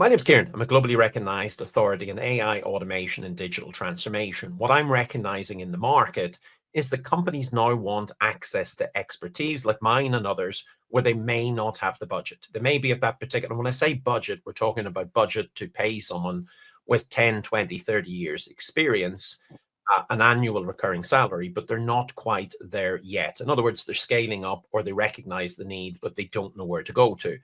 My name's Kieran. I'm a globally recognized authority in AI automation and digital transformation. What I'm recognizing in the market is that companies now want access to expertise like mine and others where they may not have the budget. They may be at that particular, when I say budget, we're talking about budget to pay someone with 10, 20, 30 years experience, an annual recurring salary, but they're not quite there yet. In other words, they're scaling up or they recognize the need, but they don't know where to go to.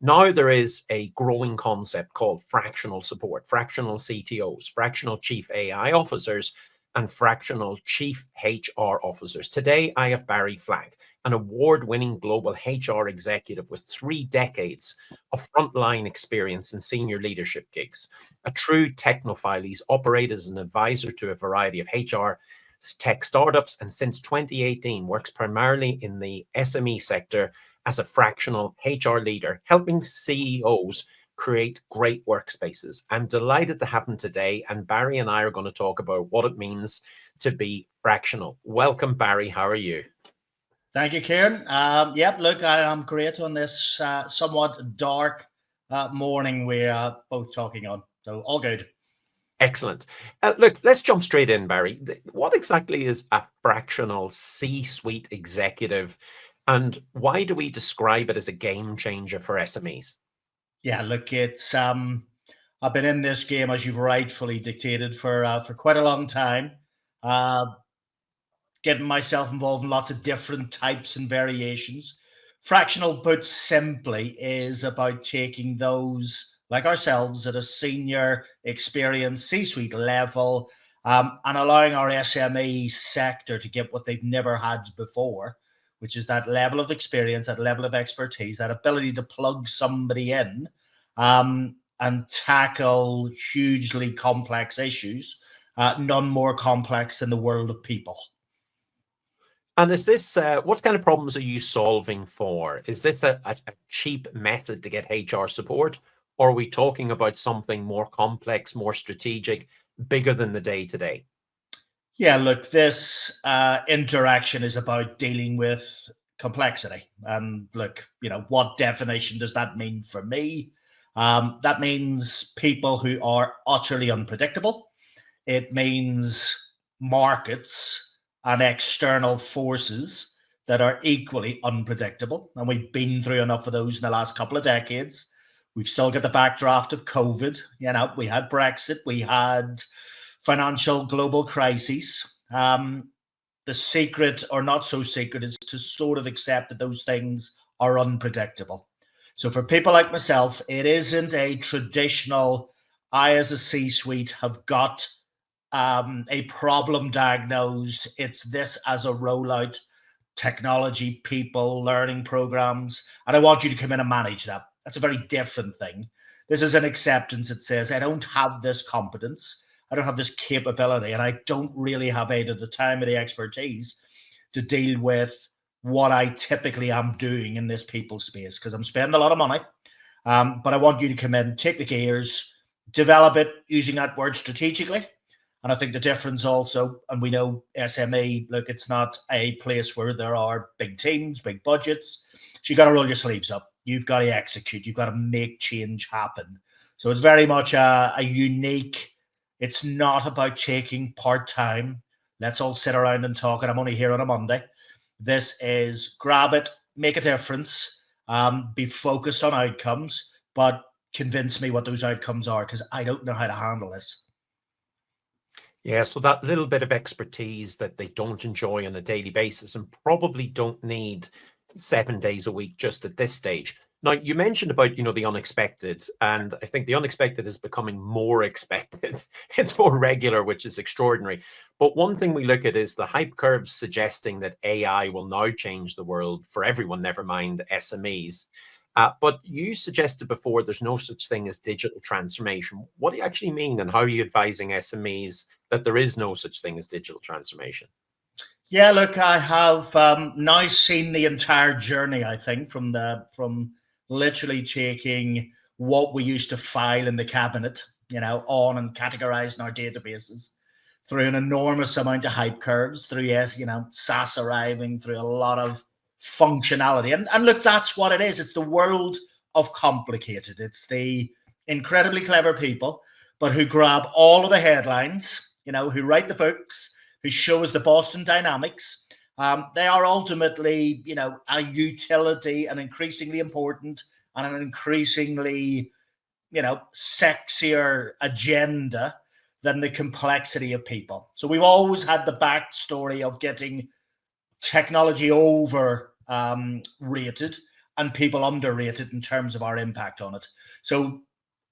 Now there is a growing concept called fractional support, fractional CTOs, fractional chief AI officers, and fractional chief HR officers. Today, I have Barry Flack, an award-winning global HR executive with 3 decades of frontline experience in senior leadership gigs. A true technophile, he's operated as an advisor to a variety of HR tech startups, and since 2018 works primarily in the SME sector as a fractional HR leader, helping CEOs create great workspaces. I'm delighted to have him today, and Barry and I are going to talk about what it means to be fractional. Welcome, Barry. How are you? Thank you, Kieran. Yep, look, I am great on this somewhat dark morning we're both talking on. So all good. Excellent. Look, let's jump straight in, Barry. What exactly is a fractional C-suite executive, and why do we describe it as a game changer for SMEs? Yeah, look, it's I've been in this game, as you've rightfully dictated, for quite a long time. Getting myself involved in lots of different types and variations. Fractional, put simply, is about taking those like ourselves at a senior experience C-suite level and allowing our SME sector to get what they've never had before, which is that level of experience, that level of expertise, that ability to plug somebody in and tackle hugely complex issues, none more complex than the world of people. And is this, what kind of problems are you solving for? Is this a cheap method to get HR support? Or are we talking about something more complex, more strategic, bigger than the day-to-day? Yeah, look, this interaction is about dealing with complexity. And look, what definition does that mean for me? That means people who are utterly unpredictable. It means markets and external forces that are equally unpredictable. And we've been through enough of those in the last couple of decades. We've still got the backdraft of COVID. We had Brexit, we had financial global crises. The secret, or not so secret, is to sort of accept that those things are unpredictable. So for people like myself, it isn't a traditional, I as a C-suite have got a problem diagnosed. It's this as a rollout, technology, people, learning programs, and I want you to come in and manage that. That's a very different thing. This is an acceptance. It says, I don't have this competence, I don't have this capability, and I don't really have either the time or the expertise to deal with what I typically am doing in this people space, because I'm spending a lot of money. But I want you to come in, take the gears, develop it using that word strategically. And I think the difference also, and we know SME, look, it's not a place where there are big teams, big budgets. So you got to roll your sleeves up. You've got to execute. You've got to make change happen. So it's very much a unique, it's not about taking part-time. Let's all sit around and talk, and I'm only here on a Monday. This is grab it, make a difference, be focused on outcomes, but convince me what those outcomes are, because I don't know how to handle this. Yeah, so that little bit of expertise that they don't enjoy on a daily basis and probably don't need 7 days a week just at this stage. Now, you mentioned about, the unexpected, and I think the unexpected is becoming more expected. It's more regular, which is extraordinary. But one thing we look at is the hype curves suggesting that AI will now change the world for everyone, never mind SMEs. But you suggested before there's no such thing as digital transformation. What do you actually mean, and how are you advising SMEs that there is no such thing as digital transformation? Yeah, look, I have now seen the entire journey, I think, from literally taking what we used to file in the cabinet, on and categorizing our databases through an enormous amount of hype curves, through, SaaS arriving, through a lot of functionality. And look, that's what it is. It's the world of complicated. It's the incredibly clever people, but who grab all of the headlines, who write the books, who show us the Boston Dynamics. They are ultimately, a utility, an increasingly important and an increasingly, sexier agenda than the complexity of people. So we've always had the backstory of getting technology over rated and people underrated in terms of our impact on it. So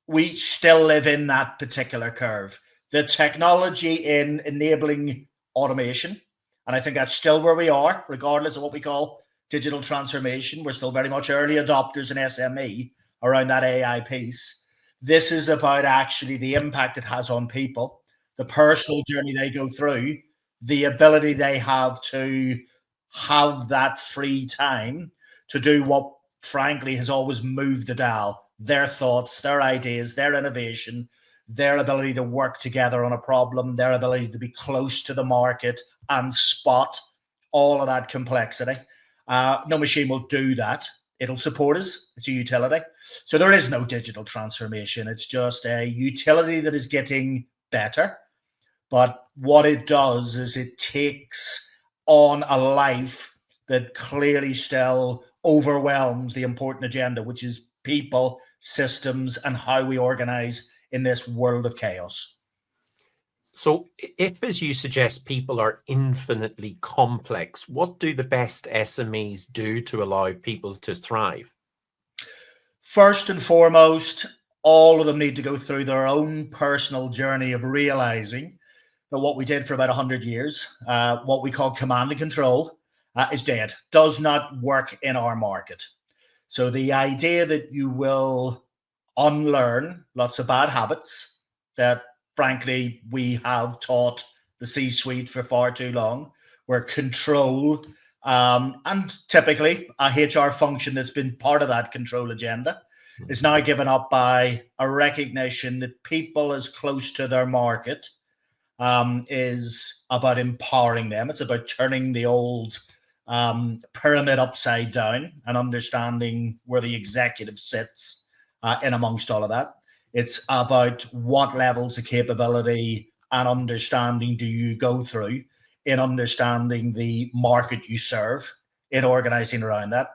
we still live in that particular curve. The technology in enabling automation, and I think that's still where we are, regardless of what we call digital transformation. We're still very much early adopters in SME around that AI piece. This is about actually the impact it has on people, the personal journey they go through, the ability they have to have that free time to do what, frankly, has always moved the dial: their thoughts, their ideas, their innovation, their ability to work together on a problem, their ability to be close to the market and spot all of that complexity. No machine will do that. It'll support us. It's a utility. So there is no digital transformation. It's just a utility that is getting better. But what it does is it takes on a life that clearly still overwhelms the important agenda, which is people, systems, and how we organize in this world of chaos. So if, as you suggest, people are infinitely complex, what do the best SMEs do to allow people to thrive? First and foremost, all of them need to go through their own personal journey of realizing that what we did for about 100 years, what we call command and control, is dead, does not work in our market. So the idea that you will unlearn lots of bad habits that, frankly, we have taught the C-suite for far too long, where control, and typically a HR function that's been part of that control agenda, is now given up by a recognition that people as close to their market is about empowering them. It's about turning the old pyramid upside down and understanding where the executive sits in amongst all of that. It's about what levels of capability and understanding do you go through in understanding the market you serve, in organizing around that.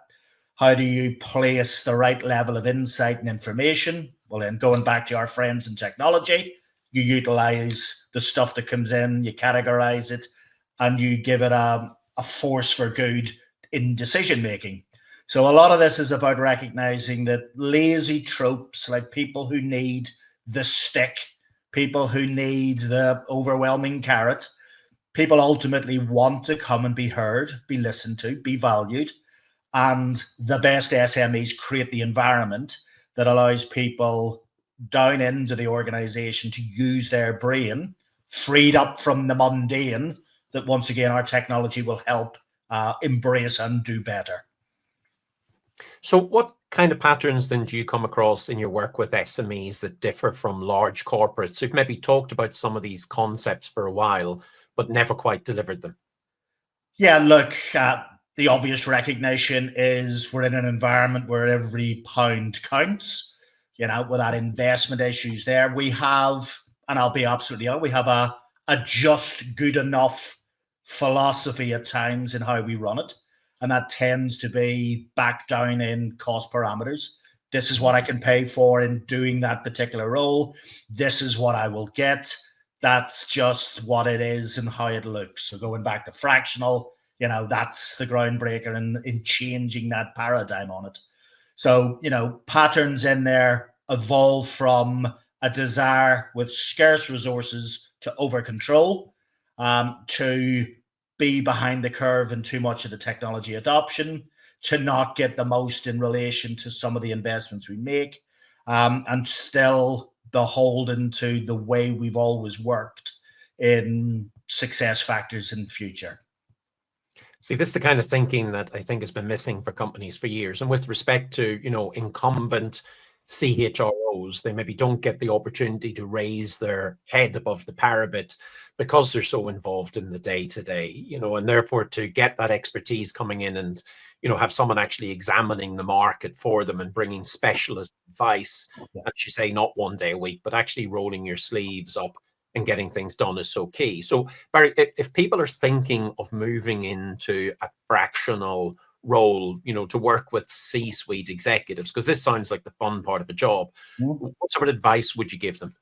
How do you place the right level of insight and information? Well, then going back to our friends in technology, you utilize the stuff that comes in, you categorize it, and you give it a force for good in decision making. So a lot of this is about recognizing that lazy tropes, like people who need the stick, people who need the overwhelming carrot, people ultimately want to come and be heard, be listened to, be valued. And the best SMEs create the environment that allows people down into the organization to use their brain, freed up from the mundane, that once again our technology will help embrace and do better. So what kind of patterns then do you come across in your work with SMEs that differ from large corporates who've maybe talked about some of these concepts for a while, but never quite delivered them? Yeah, look, the obvious recognition is we're in an environment where every pound counts, without investment issues there. We have, and I'll be absolutely honest, we have a just good enough philosophy at times in how we run it. And that tends to be back down in cost parameters. This is what I can pay for in doing that particular role. This is what I will get. That's just what it is and how it looks. So going back to fractional, that's the groundbreaker in changing that paradigm on it. So, patterns in there evolve from a desire with scarce resources to over control, to be behind the curve in too much of the technology adoption, to not get the most in relation to some of the investments we make, and still beholden to the way we've always worked in success factors in the future. See, this is the kind of thinking that I think has been missing for companies for years. And with respect to, incumbent CHROs, they maybe don't get the opportunity to raise their head above the parapet because they're so involved in the day-to-day, and therefore to get that expertise coming in and, have someone actually examining the market for them and bringing specialist advice. Yeah. As you say, not 1 day a week, but actually rolling your sleeves up and getting things done is so key. So, Barry, if people are thinking of moving into a fractional role, to work with C-suite executives, because this sounds like the fun part of a job, what sort of advice would you give them?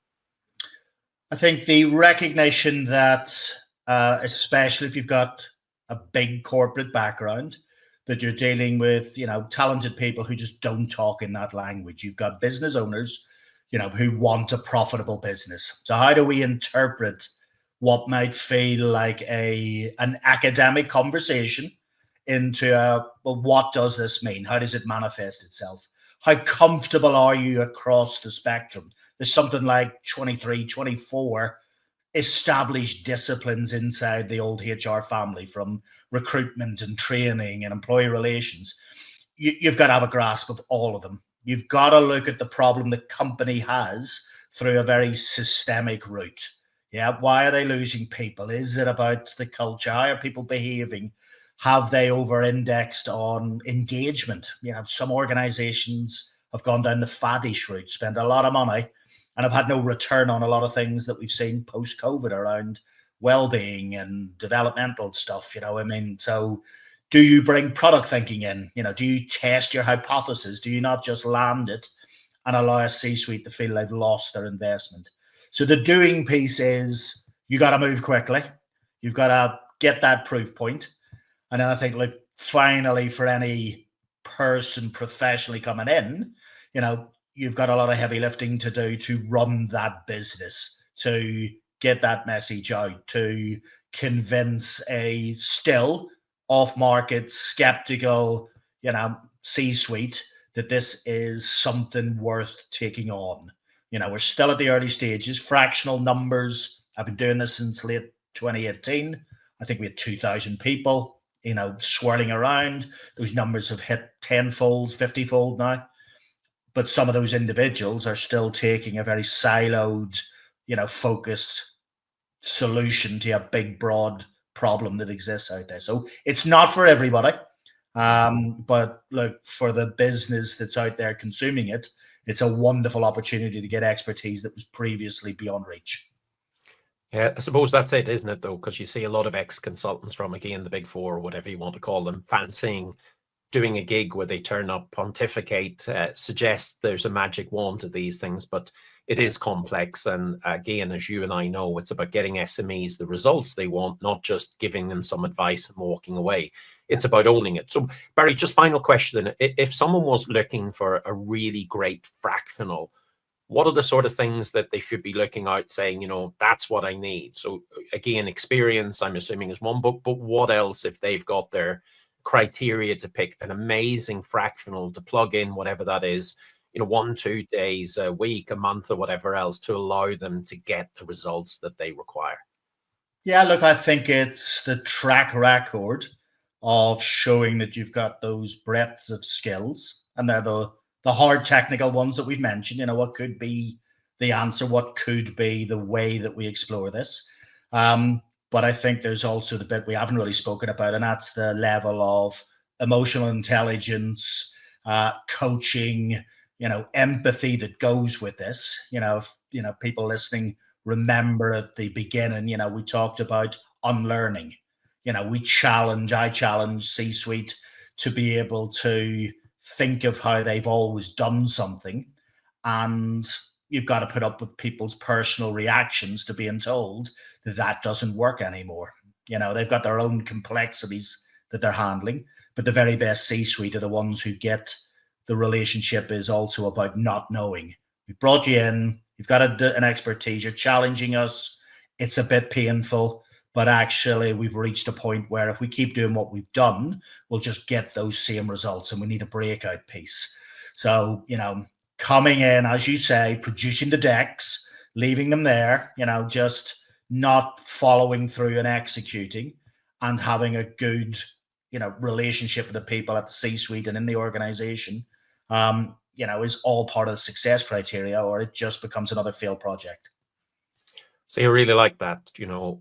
I think the recognition that, especially if you've got a big corporate background, that you're dealing with, talented people who just don't talk in that language. You've got business owners, who want a profitable business. So how do we interpret what might feel like an academic conversation into well, what does this mean? How does it manifest itself? How comfortable are you across the spectrum? There's something like 23, 24 established disciplines inside the old HR family, from recruitment and training and employee relations. You've got to have a grasp of all of them. You've got to look at the problem the company has through a very systemic route. Yeah, why are they losing people? Is it about the culture? How are people behaving? Have they over-indexed on engagement? Some organizations have gone down the faddish route, spent a lot of money, and have had no return on a lot of things that we've seen post-COVID around well-being and developmental stuff. So do you bring product thinking in? Do you test your hypothesis? Do you not just land it and allow a C-suite to feel they've lost their investment? So the doing piece is, you got to move quickly. You've got to get that proof point. And then I think, like, finally, for any person professionally coming in, you've got a lot of heavy lifting to do to run that business, to get that message out, to convince a still off-market, skeptical, C-suite that this is something worth taking on. We're still at the early stages. Fractional numbers. I've been doing this since late 2018. I think we had 2,000 people, swirling around. Those numbers have hit 10-fold, 50-fold now. But some of those individuals are still taking a very siloed, focused solution to a big, broad problem that exists out there. So it's not for everybody. But look, for the business that's out there consuming it, it's a wonderful opportunity to get expertise that was previously beyond reach. Yeah, I suppose that's it, isn't it, though? Because you see a lot of ex-consultants from, again, the big four, or whatever you want to call them, fancying doing a gig where they turn up, pontificate, suggest there's a magic wand to these things, but it is complex. And again, as you and I know, it's about getting SMEs the results they want, not just giving them some advice and walking away. It's about owning it. So, Barry, just final question. If someone was looking for a really great fractional, what are the sort of things that they should be looking out, saying, that's what I need? So again, experience, I'm assuming, is one, but what else if they've got their criteria to pick an amazing fractional to plug in, whatever that is, 1-2 days a week, a month, or whatever else, to allow them to get the results that they require? Yeah, look, I think it's the track record of showing that you've got those breadths of skills, and they're the hard technical ones that we've mentioned. What could be the answer? What could be the way that we explore this? But I think there's also the bit we haven't really spoken about, and that's the level of emotional intelligence, coaching, empathy that goes with this. If, people listening remember at the beginning, we talked about unlearning. I challenge C-suite to be able to think of how they've always done something, and you've got to put up with people's personal reactions to being told that doesn't work anymore. They've got their own complexities that they're handling, but the very best C-suite are the ones who get the relationship is also about not knowing. We brought you in, you've got an expertise, you're challenging us, it's a bit painful, but actually we've reached a point where if we keep doing what we've done, we'll just get those same results, and we need a breakout piece. So, coming in, as you say, producing the decks, leaving them there, just not following through and executing, and having a good, relationship with the people at the C-suite and in the organization, is all part of the success criteria, or it just becomes another failed project. So you really like that,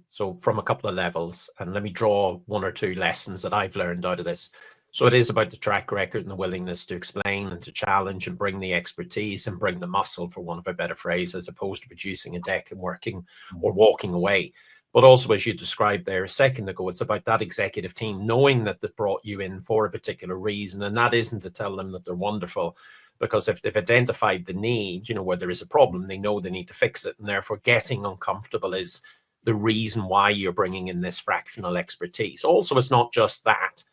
so from a couple of levels, and let me draw 1 or 2 lessons that I've learned out of this. So it is about the track record and the willingness to explain and to challenge and bring the expertise and bring the muscle, for one of a better phrase, as opposed to producing a deck and working or walking away. But also, as you described there a second ago, it's about that executive team knowing that they brought you in for a particular reason. And that isn't to tell them that they're wonderful, because if they've identified the need, where there is a problem, they know they need to fix it. And therefore, getting uncomfortable is the reason why you're bringing in this fractional expertise. Also, it's not just that.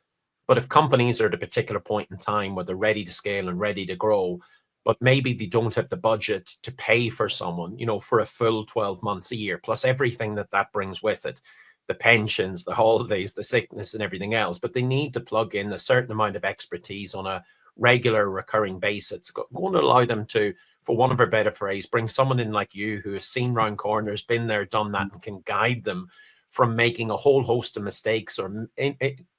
But if companies are at a particular point in time where they're ready to scale and ready to grow, but maybe they don't have the budget to pay for someone, for a full 12 months a year, plus everything that brings with it, the pensions, the holidays, the sickness and everything else, but they need to plug in a certain amount of expertise on a regular recurring basis. It's going to allow them to, for one of a better phrase, bring someone in like you who has seen round corners, been there, done that, and can guide them from making a whole host of mistakes or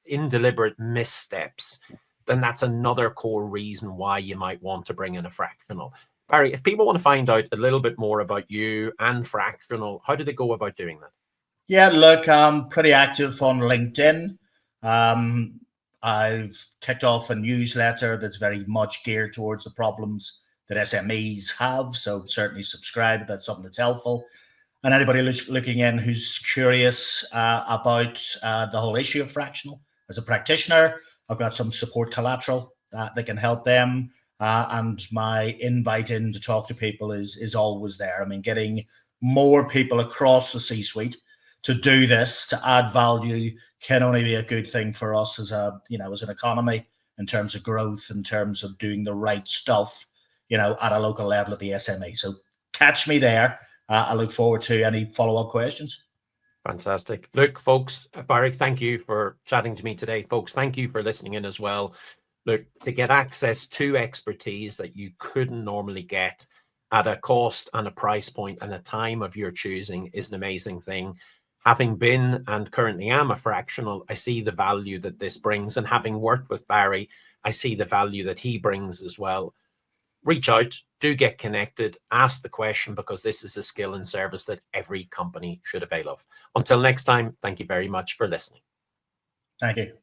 indeliberate missteps. Then that's another core reason why you might want to bring in a fractional. Barry, if people want to find out a little bit more about you and fractional, how do they go about doing that? Yeah, look, I'm pretty active on LinkedIn. I've kicked off a newsletter that's very much geared towards the problems that SMEs have. So certainly subscribe if that's something that's helpful. And anybody looking in who's curious about the whole issue of fractional, as a practitioner, I've got some support collateral that can help them. And my invite in to talk to people is always there. I mean, getting more people across the C-suite to do this, to add value, can only be a good thing for us as as an economy, in terms of growth, in terms of doing the right stuff, at a local level at the SME. So catch me there. I look forward to any follow-up questions. Fantastic. Look, folks, Barry, thank you for chatting to me today. Folks, thank you for listening in as well. Look, to get access to expertise that you couldn't normally get at a cost and a price point and a time of your choosing is an amazing thing. Having been and currently am a fractional, I see the value that this brings. And having worked with Barry, I see the value that he brings as well. Reach out, do get connected, ask the question, because this is a skill and service that every company should avail of. Until next time, thank you very much for listening. Thank you.